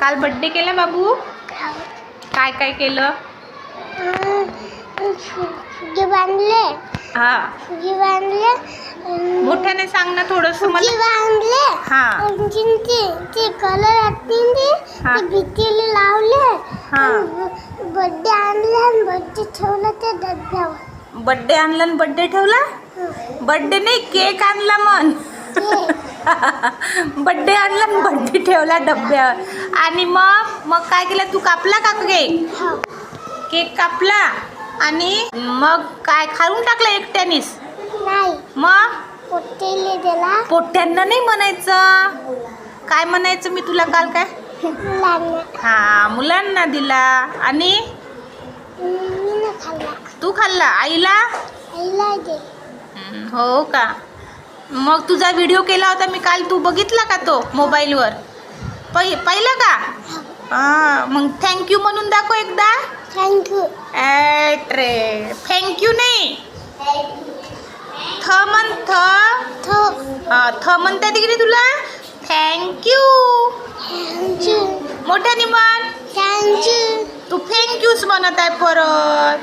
काल बर्थडे केला बाबू? काय काय केलं? फुगे बांधले. हा, फुगे बांधले. मोठ्याने सांग ना थोडंसं मला. फुगे बांधले. हा. आणखीन ते कलर आटले. हा. ते भिंतीला लावले. हा. बर्थडे आणला आणि बर्थडे ठेवला त्या डब्यावर. बर्थडे आणला आणि बर्थडे ठेवला? बर्थडे नाही, केक आणला मन. बर्थडे आणला आणि बर्थडे ठेवला डब्यावर. आणि मग काय केलं तू? कापला का केक? हो. केक कापला आणि मग काय खाऊन टाकलं एकट्यानेच? नाही. मग पोट्टेले दिला. पोट्ट्यांना नाही म्हणायचं. काय म्हणायचं मी तुला काल? काय? मुलांना. हा, मुलांना दिला. आणि मी खाल्ला. तू खाल्ला? आईला? आईला दे. हो का? मग तुझा व्हिडिओ केला होता मी काल, तू बघितला का तो मोबाईलवर? पाहिलं का? हा, मग थँक्यू म्हणून दाखव एकदा. थँक्यू. थँक्यू नाही, थ म्हण. थ म्हणता येते की नाही तुला? थँक्यू. थँक्यू. मोठ्याने म्हण. थँक्यू. तू थँक्यूच म्हणत आहे परत.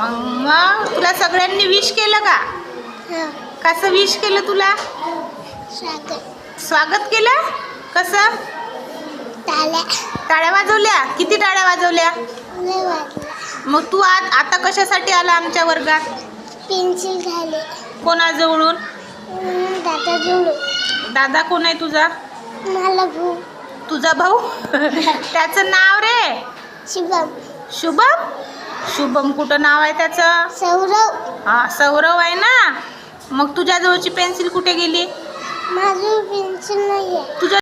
मग तुला सगळ्यांनी विश केलं का? कसं विश केलं तुला? स्वागत केलं? कसं? टाळ्या वाजवल्या? किती टाळ्या वाजवल्या? मग तू आता कशासाठी आला आमच्या वर्गात? पेन्सिल घाले. कोणाजवळून? दादा जवळ. दादा कोण आहे तुझा? मला भाऊ. तुझा भाऊ? त्याचं नाव रे? शुभम. शुभम? शुभम कुठं नाव आहे त्याचं? सौरव. हा, सौरव आहे ना. मग तुझ्या जवळची पेन्सिल कुठे गेली? माझी पेन्सिल नाही आहे. तुझ्या